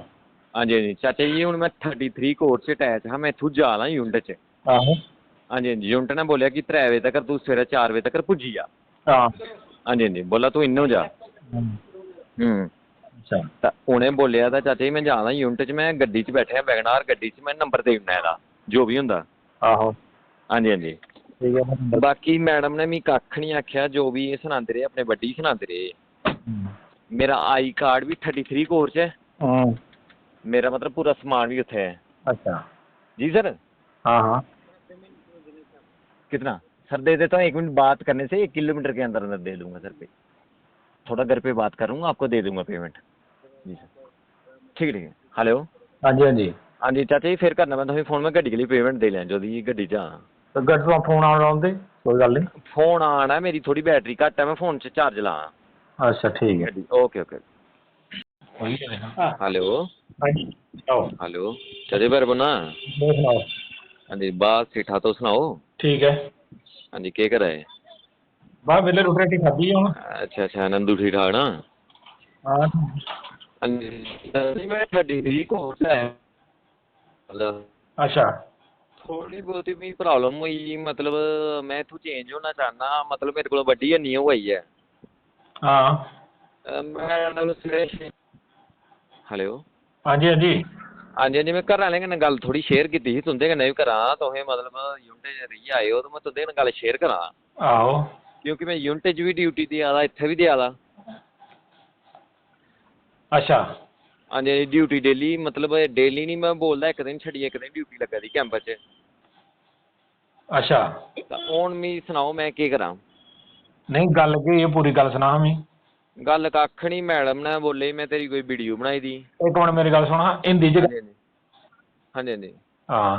Speaker 4: ਹਾਂਜੀ ਹਾਂਜੀ ਚਾਚਾ ਜੀ ਹੁਣ ਮੈਂ 33 ਕੋਰਟ 'ਚ ਅਟੈਚ ਹਾਂ, ਮੈਂ ਇੱਥੋਂ ਜਾ ਲਾਂ ਯੂਨਿਟ 'ਚ।
Speaker 9: ਆਹੋ
Speaker 4: ਹਾਂਜੀ ਹਾਂਜੀ ਯੂਨਿਟ ਨੇ ਬੋਲਿਆ ਕਿ 3 ਵਜੇ ਤੱਕ ਤੂੰ ਸਵੇਰੇ 4 ਵਜੇ ਤੱਕ ਪੁੱਜੀ ਜਾ।
Speaker 9: ਹਾਂ
Speaker 4: ਹਾਂਜੀ ਹਾਂਜੀ ਬੋਲਾ ਤੂੰ ਇੰਨੋਂ ਜਾ।
Speaker 9: ਅੱਛਾ
Speaker 4: ਤਾਂ ਉਹਨੇ ਬੋਲਿਆ ਤਾਂ ਚਾਚਾ ਜੀ ਮੈਂ ਜਾਣਾ ਯੂਨਿਟ 'ਚ, ਮੈਂ ਗੱਡੀ 'ਚ ਬੈਠਿਆ ਵੈਗਨਾਰ ਗੱਡੀ 'ਚ, ਮੈਂ ਨੰਬਰ ਦੇ ਦਿੰਦਾ ਇਹਦਾ ਜੋ ਵੀ ਹੁੰਦਾ।
Speaker 9: ਆਹੋ
Speaker 4: ਹਾਂਜੀ ਹਾਂਜੀ
Speaker 9: ਠੀਕ ਹੈ।
Speaker 4: ਬਾਕੀ ਮੈਡਮ ਨੇ ਵੀ ਕੱਖ ਨਹੀਂ ਆਖਿਆ, ਜੋ ਵੀ ਇਹ ਸੁਣਾਉਂਦੇ ਰਹੇ ਆਪਣੇ ਵੱਡੀ ਸੁਣਾਉਂਦੇ ਰਹੇ। ਮੇਰਾ ਆਈ ਕਾਰਡ ਵੀ 33 ਕੋਰ 'ਚ ਹੈ, मेरा मतलब पूरा सामान भी उत्थे है।
Speaker 9: अच्छा
Speaker 4: जी सर।
Speaker 9: हाँ हाँ
Speaker 4: कितना सर दे देता हूँ, 1 मिनट बात करने से 1 किलोमीटर के अंदर अंदर दे दूंगा सर पे। थोड़ा घर पे बात करूँगा, आपको दे दूंगा पेमेंट। जी सर ठीक है। हेलो
Speaker 9: हाँ जी हाँ जी
Speaker 4: हाँ जी चाचा जी फिर करना मैं फोन में गड्डी के लिए पेमेंट दे लें जो दी गड्डी च।
Speaker 9: तो गड्डी तो फोन आने दे कोई गल नहीं।
Speaker 4: फोन आना मेरी थोड़ी बैटरी घट है, मैं फोन च चार्ज ला।
Speaker 9: अच्छा ठीक है।
Speaker 4: Okay okay. हेलो
Speaker 9: हाँ जी सुनाओ।
Speaker 4: हेलो चाचा भैर बोलना।
Speaker 9: सुनाओ।
Speaker 4: हाँ जी बात ठीक ठाक तो सुनाओ।
Speaker 9: ठीक है।
Speaker 4: हाँ जी क्या करा है?
Speaker 9: बस वेले रोटी राटी खाधी है।
Speaker 4: अच्छा अच्छा नंदू ठीक ठाक ना?
Speaker 9: हाँ
Speaker 4: हाँ जी मैं 33 कोर्स है मतलब।
Speaker 9: अच्छा
Speaker 4: थोड़ी बहुत भी प्रॉब्लम हुई, मतलब मैं इतों चेंज होना चाहना, मतलब मेरे को वड्डी हन्नी हुई है।
Speaker 9: हाँ
Speaker 4: मैं हेलो
Speaker 9: हाँ जी हाँ जी
Speaker 4: हाँ जी हाँ जी मैं घर आह्लें कन्नै गल्ल थोड़ी शेयर की थी, तुंदे कन्नै भी करां। तुसें मतलब यूनिट च रेहियै आए हो तो मैं तुंदे कन्नै गल्ल शेयर करां,
Speaker 9: आहो
Speaker 4: क्योंकि मैं यूनिट च भी ड्यूटी देआ दा, इत्थै भी देआ दा।
Speaker 9: अच्छा
Speaker 4: हाँ जी ड्यूटी डेली, मतलब डेली नहीं मैं बोलदा, एक दिन छड्डियै एक दिन ड्यूटी लग्गा दी कैंप च।
Speaker 9: अच्छा
Speaker 4: हुण मिगी सनाओ मैं केह् करां?
Speaker 9: नहीं गल की ये पूरी गल सुना हमें।
Speaker 4: गल कक्ख नहीं, मैडम ने बोले मैं तेरी कोई वीडियो बनाई दी।
Speaker 9: एक मिनट मेरी गल सुना हिंदी च।
Speaker 4: हाँ जी हाँ जी
Speaker 9: हाँ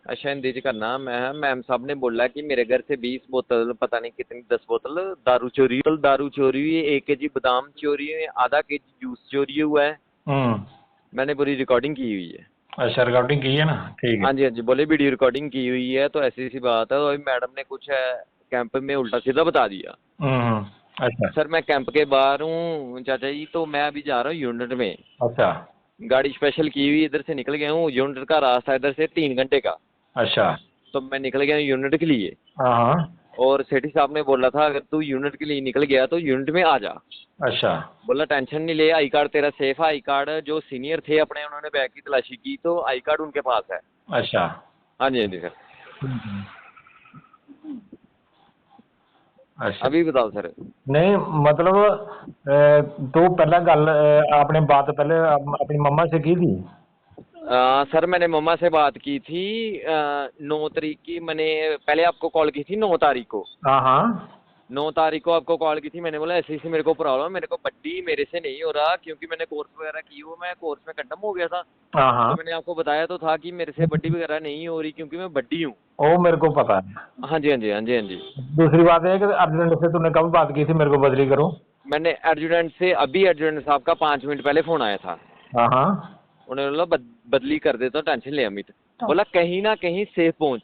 Speaker 4: अच्छा हिंदी च करना। मैं मैम साहब ने बोला कि मेरे घर से 20 बोतल पता नहीं कितनी 10 बोतल दारू चोरी हुई है, 1 kg बादाम चोरी हुए, आधा kg जूस चोरी हुआ है। मैंने पूरी रिकॉर्डिंग की हुई है।
Speaker 9: अच्छा रिकॉर्डिंग की है ना? ठीक है।
Speaker 4: हाँ जी हाँ जी बोले वीडियो रिकॉर्डिंग की हुई है, तो ऐसी सी बात है। तो मैडम ने कुछ कैंप में उल्टा सीधा बता दिया।
Speaker 9: अच्छा
Speaker 4: सर मैं कैंप के बाहर हूँ चाचा जी, तो मैं अभी जा रहा हूँ यूनिट में।
Speaker 9: अच्छा
Speaker 4: गाड़ी स्पेशल की हुई, इधर से निकल गया हूँ। यूनिट का रास्ता इधर से 3 घंटे का।
Speaker 9: अच्छा
Speaker 4: तो मैं निकल गया यूनिट के लिए।
Speaker 9: हाँ
Speaker 4: और सेठी साहब ने बोला था अगर तू यूनिट के लिए निकल गया तो यूनिट में आ जा।
Speaker 9: अच्छा
Speaker 4: बोला टेंशन नहीं ले, आई कार्ड तेरा सेफ है। आई कार्ड जो सीनियर थे अपने, उन्होंने बैग की तलाशी की तो आई कार्ड उनके पास है।
Speaker 9: अच्छा
Speaker 4: हाँ जी हाँ जी सर।
Speaker 9: अच्छा
Speaker 4: अभी बताओ सर।
Speaker 9: नहीं मतलब तो पहला गल आपने बात पहले अपनी मम्मा से की थी?
Speaker 4: सर मैंने मम्मा से बात की थी 9 तारीख की। मैंने पहले आपको कॉल की थी 9 तारीख को।
Speaker 9: हाँ हाँ
Speaker 4: 9 तारीख को आपको कॉल की थी। मैंने बोला ऐसे मेरे को प्रॉब्लम, मेरे को बड्डी मेरे से नहीं हो रहा, क्योंकि मैंने कोर्स वगैरह की हुआ, मैं कोर्स में कंडम हो गया था।
Speaker 9: हाँ हाँ
Speaker 4: तो मैंने आपको बताया तो था कि मेरे से बड्डी वगैरह नहीं हो रही, क्योंकि मैं बड्डी हूँ।
Speaker 9: वो मेरे को पता है।
Speaker 4: हाँ जी हाँ जी हाँ जी हाँ जी।
Speaker 9: दूसरी बात है कि अर्जेंट से तूने कब बात की थी मेरे को बदली करो?
Speaker 4: मैंने एडजुटेंट से अभी एडजुटेंट साहब का 5 मिनट पहले फ़ोन आया था।
Speaker 9: हाँ हाँ
Speaker 4: उन्होंने बोला बदली कर देता हूँ, टेंशन ले अमित। बोला कहीं ना कहीं सेफ पहुँच।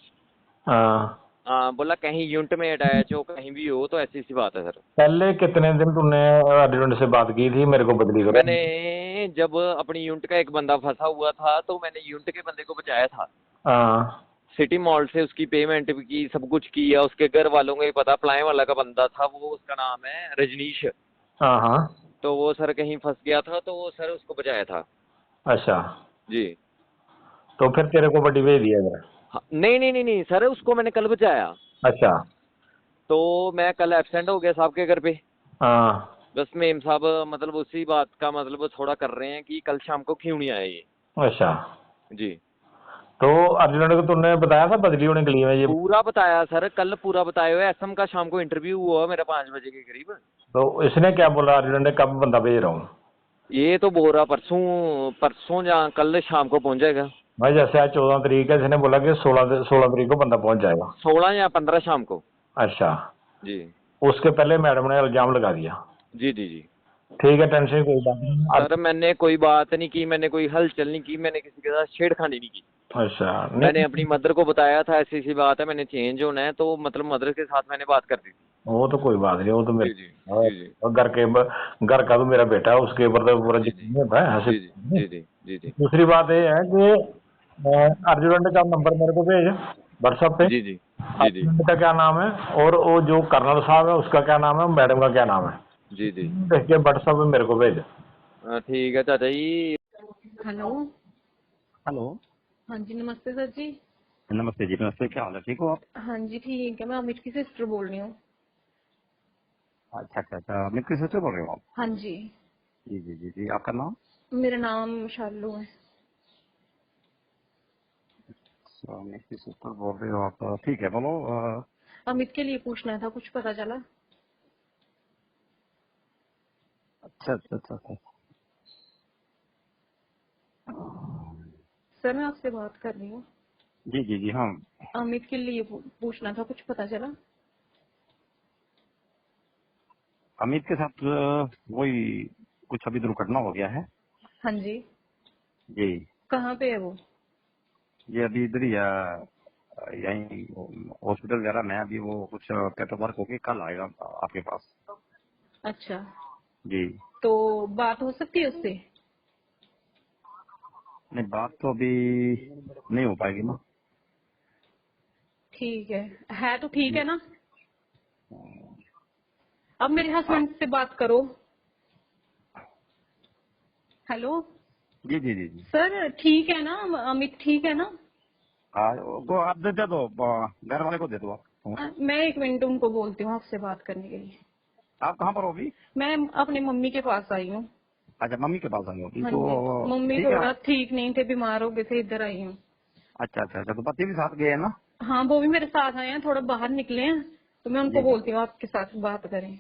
Speaker 9: हाँ
Speaker 4: हाँ बोला कहीं यूनिट में अटैच हो, कहीं भी हो, तो ऐसी सी बात है सर।
Speaker 9: पहले कितने दिन तूने अर्जेंट से बात की थी मेरे को बदली करो?
Speaker 4: मैंने जब अपनी यूनिट का एक बंदा फंसा हुआ था तो मैंने यूनिट के बंदे को बचाया था।
Speaker 9: हाँ
Speaker 4: सिटी मॉल से उसकी पेमेंट भी की, सब कुछ किया। उसके घर वालों को भी पता, पलाए वाला का बंदा था वो, उसका नाम है रजनीश।
Speaker 9: हाँ हाँ
Speaker 4: तो वो सर कहीं फंस गया था, तो वो सर उसको बचाया था।
Speaker 9: अच्छा
Speaker 4: जी
Speaker 9: तो फिर तेरे को बड्डी भेज दिया गया?
Speaker 4: हाँ, नहीं नहीं नहीं नहीं सर, उसको मैंने कल बचाया।
Speaker 9: अच्छा
Speaker 4: तो मैं कल एब्सेंट हो गया साहब के घर पे।
Speaker 9: हाँ
Speaker 4: बस मेम साहब मतलब उसी बात का मतलब थोड़ा कर रहे हैं कि कल शाम को क्यों नहीं आए ये।
Speaker 9: अच्छा,
Speaker 4: जी
Speaker 9: तो अर्जुन को तुमने बताया था बदली होने के लिए ये?
Speaker 4: पूरा बताया सर, कल पूरा बताया हुआ है। एसएम का शाम को इंटरव्यू हुआ मेरा 5 बजे के करीब।
Speaker 9: तो इसने क्या बोला अर्जुन ने, कब बंदा भेज रहा हूँ?
Speaker 4: ये तो बोल रहा परसों या कल शाम को पहुंच जाएगा।
Speaker 9: भाई जैसे आज 14 तारीख है, इसने बोला कि 16 तारीख को बंदा पहुंच जाएगा।
Speaker 4: 16 या 15 शाम को।
Speaker 9: अच्छा,
Speaker 4: जी
Speaker 9: उसके पहले मैडम ने इल्जाम लगा दिया।
Speaker 4: जी जी जी
Speaker 9: ठीक है, टेंशन कोई बात नहीं।
Speaker 4: सर, मैंने कोई बात नहीं की, मैंने कोई हलचल नहीं की, मैंने किसी के साथ छेड़खानी नहीं की।
Speaker 9: अच्छा,
Speaker 4: मैंने
Speaker 9: नहीं
Speaker 4: अपनी मदर को बताया था ऐसी सी बात है, मैंने चेंज होना है, तो मतलब मदर के साथ मैंने बात कर दी थी।
Speaker 9: वो तो कोई बात नहीं, वो तो
Speaker 4: जी
Speaker 9: मेरे
Speaker 4: जी जी जी
Speaker 9: और घर का तो मेरा बेटा है, उसके ऊपर तो पूरा
Speaker 4: जी
Speaker 9: यकीन नहीं होता है, हंसी।
Speaker 4: जी जी जी जी जी
Speaker 9: दूसरी बात ये है कि अर्जुन का नंबर मेरे को भेज व्हाट्सएप पे।
Speaker 4: जी जी जी जी
Speaker 9: अर्जुन का क्या नाम है और वो जो कर्नल साहब है उसका क्या नाम है, मैडम का क्या नाम है,
Speaker 4: जी जी
Speaker 9: देख के व्हाट्सएप पे मेरे को भेज।
Speaker 4: ठीक है चाचा जी।
Speaker 6: हेलो।
Speaker 5: हेलो।
Speaker 6: हाँ जी, नमस्ते सर जी।
Speaker 5: नमस्ते जी, नमस्ते। क्या हाल है, ठीक हो आप?
Speaker 6: हाँ जी ठीक है, मैं अमित की सिस्टर बोल रही हूँ।
Speaker 5: अच्छा अच्छा अच्छा, अमित की सिस्टर बोल रहे हो आप?
Speaker 6: हाँ जी।
Speaker 5: जी जी जी जी, आपका नाम?
Speaker 6: मेरा नाम शालू है।
Speaker 5: अमित की सिस्टर बोल रहे हो आप, ठीक है, बोलो।
Speaker 6: अमित के लिए पूछना था, कुछ पता चला?
Speaker 5: अच्छा अच्छा अच्छा अच्छा।
Speaker 6: सर मैं आपसे बात कर रही हूँ।
Speaker 5: जी जी जी, हाँ।
Speaker 6: अमित के लिए पूछना था, कुछ पता चला?
Speaker 5: अमित के साथ वही कुछ अभी दुर्घटना हो गया है।
Speaker 6: हाँ जी।
Speaker 5: जी।
Speaker 6: कहाँ पे है वो?
Speaker 5: ये अभी इधर ही यहीं हॉस्पिटल जा रहा। मैं अभी वो कुछ पेपर वर्क होके कल आएगा आपके पास।
Speaker 6: अच्छा,
Speaker 5: जी।
Speaker 6: तो बात हो सकती है उससे?
Speaker 5: नहीं, बात तो अभी नहीं हो पाएगी ना।
Speaker 6: ठीक है तो ठीक है ना? अब मेरे हस्बैंड से बात करो। हेलो
Speaker 5: जी जी जी जी।
Speaker 6: सर, ठीक है ना? अमित ठीक है ना?
Speaker 5: वो आप दे दो, घर वाले को दे दो आप।
Speaker 6: मैं 1 मिनट उनको बोलती हूँ आपसे बात करने के लिए।
Speaker 5: आप कहाँ पर हो अभी?
Speaker 6: मैं अपने मम्मी के पास आई हूँ।
Speaker 5: अच्छा, मम्मी के पास आई हो अभी?
Speaker 6: हाँ
Speaker 5: तो
Speaker 6: जी, मम्मी
Speaker 5: ठीक
Speaker 6: थोड़ा
Speaker 5: है।
Speaker 6: ठीक नहीं थे, बीमार हो गए थे, इधर आई हूँ।
Speaker 5: अच्छा अच्छा अच्छा, तो पति भी साथ गए हैं ना?
Speaker 6: हाँ, वो भी मेरे साथ आए हैं, थोड़ा बाहर निकले हैं, तो मैं उनको
Speaker 5: जी जी।
Speaker 6: बोलती हूँ आपके साथ बात करें।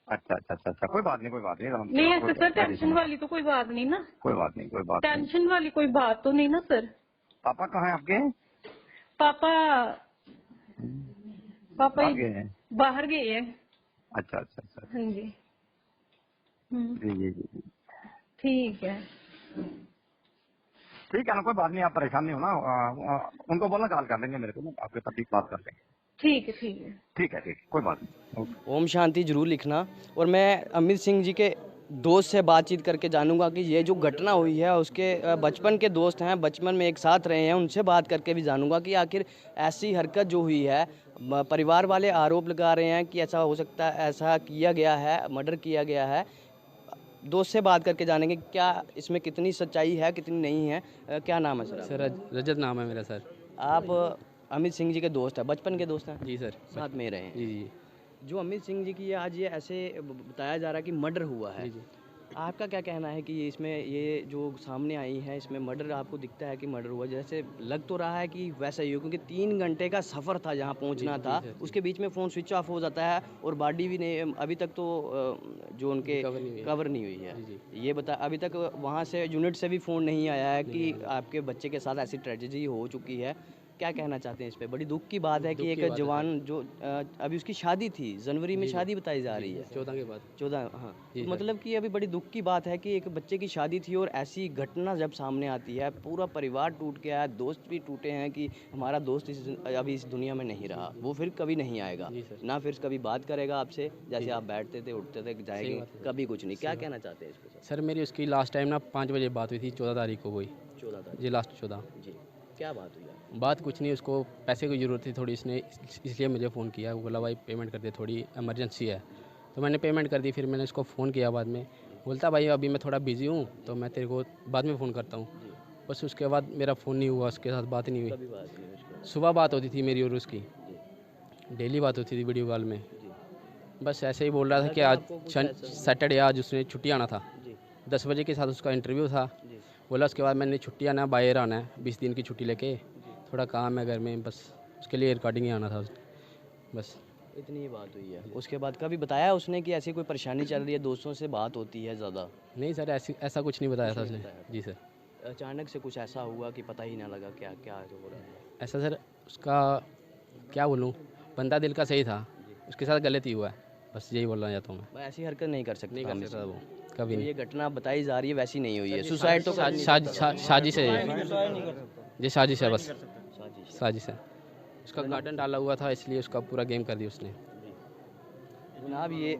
Speaker 5: अच्छा अच्छा अच्छा अच्छा, कोई बात नहीं, कोई बात नहीं।
Speaker 6: नहीं ऐसे सर, टेंशन वाली तो कोई बात नहीं ना?
Speaker 5: कोई बात नहीं, कोई बात नहीं।
Speaker 6: टेंशन वाली कोई बात तो नहीं ना सर?
Speaker 5: पापा कहाँ है आपके?
Speaker 6: पापा
Speaker 5: बाहर गए हैं?
Speaker 6: बाहर गए हैं।
Speaker 5: अच्छा अच्छा अच्छा।
Speaker 6: हाँ जी।
Speaker 5: जी जी जी जी।
Speaker 6: ठीक है।
Speaker 5: ठीक है ना, कोई बात नहीं, आप परेशान नहीं होना। उनको बोलना कॉल कर लेंगे मेरे को, आपके पति की बात कर लेंगे।
Speaker 6: ठीक है ठीक है।
Speaker 5: ठीक है, ठीक है, कोई बात नहीं। ओके।
Speaker 7: ओम शांति जरूर लिखना। और मैं अमित सिंह जी के दोस्त से बातचीत करके जानूंगा कि ये जो घटना हुई है उसके बचपन के दोस्त हैं, बचपन में एक साथ रहे हैं, उनसे बात करके भी जानूंगा कि आखिर ऐसी हरकत जो हुई है, परिवार वाले आरोप लगा रहे हैं कि ऐसा हो सकता है, ऐसा किया गया है, मर्डर किया गया है। दोस्त से बात करके जानेंगे क्या इसमें कितनी सच्चाई है, कितनी नहीं है। क्या नाम है सर?
Speaker 10: सर रजत नाम है मेरा सर।
Speaker 7: आप अमित सिंह जी के दोस्त हैं, बचपन के दोस्त हैं?
Speaker 10: जी सर,
Speaker 7: साथ में रहे हैं।
Speaker 10: जी जी
Speaker 7: जो अमित सिंह जी की आज ये ऐसे बताया जा रहा है कि मर्डर हुआ है,
Speaker 10: जी जी।
Speaker 7: आपका क्या कहना है कि इसमें ये जो सामने आई है इसमें मर्डर आपको दिखता है कि मर्डर हुआ? जैसे लग तो रहा है कि वैसा ही हो, क्योंकि 3 घंटे का सफ़र था जहाँ पहुँचना था, उसके बीच में फ़ोन स्विच ऑफ हो जाता है और बॉडी भी नहीं अभी तक तो जो उनके कवर नहीं हुई है।
Speaker 10: जी
Speaker 7: ये बता, अभी तक वहाँ से यूनिट से भी फ़ोन नहीं आया है कि आपके बच्चे के साथ ऐसी ट्रेजेडी हो चुकी है। क्या कहना चाहते हैं इस पे? बड़ी दुख की बात है कि एक जवान जो अभी उसकी शादी थी, जनवरी में शादी बताई जा रही है,
Speaker 10: 14 के बाद।
Speaker 7: 14, हाँ।
Speaker 10: जी
Speaker 7: तो
Speaker 10: सर।
Speaker 7: मतलब कि अभी बड़ी दुख की बात है कि एक बच्चे की शादी थी और ऐसी घटना जब सामने आती है, पूरा परिवार टूट गया है, दोस्त भी टूटे हैं कि हमारा दोस्त अभी इस दुनिया में नहीं रहा, वो फिर कभी नहीं आएगा
Speaker 10: जी सर।
Speaker 7: ना, फिर कभी बात करेगा आपसे, जैसे आप बैठते थे उठते थे जाएंगे,
Speaker 10: बात है।
Speaker 7: कभी कुछ नहीं। क्या कहना चाहते हैं इस पर?
Speaker 10: सर मेरी उसकी लास्ट टाइम ना 5 बजे बात हुई थी, 14 तारीख को हुई।
Speaker 7: 14 तारीख
Speaker 10: जी लास्ट 14।
Speaker 7: जी। क्या बात हुई है?
Speaker 10: बात कुछ नहीं, उसको पैसे की ज़रूरत थी थोड़ी, इसने इसलिए मुझे फ़ोन किया। वो बोला भाई पेमेंट कर दे, थोड़ी इमरजेंसी है। तो मैंने पेमेंट कर दी। फिर मैंने इसको फ़ोन किया बाद में, बोलता भाई अभी मैं थोड़ा बिज़ी हूँ तो मैं तेरे को बाद में फ़ोन करता हूँ। बस उसके बाद मेरा फ़ोन नहीं हुआ, उसके साथ बात नहीं हुई।
Speaker 7: कभी बात नहीं उसके?
Speaker 10: सुबह बात होती थी मेरी और उसकी, डेली बात होती थी वीडियो कॉल में। बस ऐसे ही बोल रहा था कि आज सैटरडे, आज उसने छुट्टी आना था। 10 बजे के साथ उसका इंटरव्यू था। बोला उसके बाद मैंने छुट्टी आना, बाहर आना है, 20 दिन की छुट्टी लेके, थोड़ा काम है घर में, बस उसके लिए रिकॉर्डिंग ही आना था बस।
Speaker 7: इतनी ही बात हुई है। उसके बाद कभी बताया उसने कि ऐसी कोई परेशानी चल रही है, दोस्तों से बात होती है ज़्यादा?
Speaker 10: नहीं सर, ऐसा कुछ नहीं बताया था उसने। जी सर।
Speaker 7: अचानक से कुछ ऐसा हुआ कि पता ही ना लगा क्या क्या हो रहा है?
Speaker 10: ऐसा सर, उसका क्या बोलूँ, बंदा दिल का सही था, उसके साथ गलती हुआ है, बस यही बोलना चाहता हूँ मैं।
Speaker 7: भाई ऐसी हरकत नहीं कर सकता
Speaker 10: वो कभी नहीं।
Speaker 7: ये घटना बताई जा रही है वैसी नहीं हुई है, सुसाइड तो
Speaker 10: साजिश है ये, साजिश है, बस साजिश है। उसका गार्डन डाला हुआ था, इसलिए उसका पूरा गेम कर दिया उसने।
Speaker 7: जनाब, ये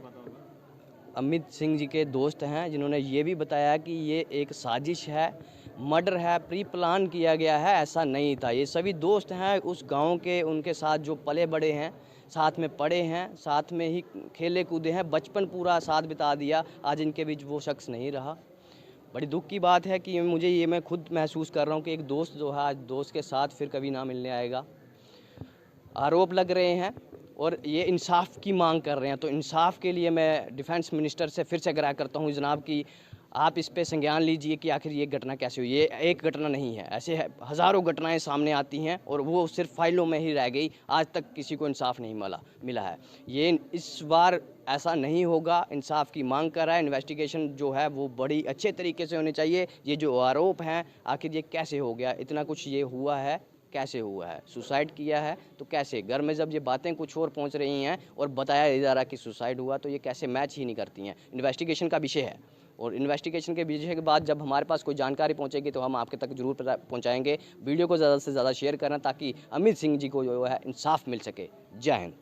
Speaker 7: अमित सिंह जी के दोस्त हैं जिन्होंने ये भी बताया कि ये एक साजिश है, मर्डर है, प्री प्लान किया गया है, ऐसा नहीं था। ये सभी दोस्त हैं उस गांव के, उनके साथ जो पले बड़े हैं, साथ में पढ़े हैं, साथ में ही खेले कूदे हैं, बचपन पूरा साथ बिता दिया। आज इनके बीच वो शख्स नहीं रहा। बड़ी दुख की बात है कि मुझे ये मैं खुद महसूस कर रहा हूँ कि एक दोस्त जो है आज दोस्त के साथ फिर कभी ना मिलने आएगा। आरोप लग रहे हैं और ये इंसाफ की मांग कर रहे हैं, तो इंसाफ के लिए मैं डिफेंस मिनिस्टर से फिर से आग्रह करता हूँ जनाब कि आप इस पे संज्ञान लीजिए कि आखिर ये घटना कैसे हुई। ये एक घटना नहीं है, ऐसे हज़ारों घटनाएं सामने आती हैं और वो सिर्फ फाइलों में ही रह गई, आज तक किसी को इंसाफ नहीं मिला है। ये इस बार ऐसा नहीं होगा, इंसाफ की मांग कर रहा है। इन्वेस्टिगेशन जो है वो बड़ी अच्छे तरीके से होनी चाहिए। ये जो आरोप हैं, आखिर ये कैसे हो गया, इतना कुछ ये हुआ है, कैसे हुआ है, सुसाइड किया है तो कैसे? घर में जब ये बातें कुछ और पहुंच रही हैं और बताया जा रहा कि सुसाइड हुआ, तो ये कैसे मैच ही नहीं करती हैं। इन्वेस्टिगेशन का विषय है और इन्वेस्टिगेशन के विषय के बाद जब हमारे पास कोई जानकारी पहुंचेगी तो हम आपके तक जरूर पहुंचाएंगे। वीडियो को ज़्यादा से ज़्यादा शेयर करना ताकि अमित सिंह जी को जो है इंसाफ मिल सके। जय हिंद।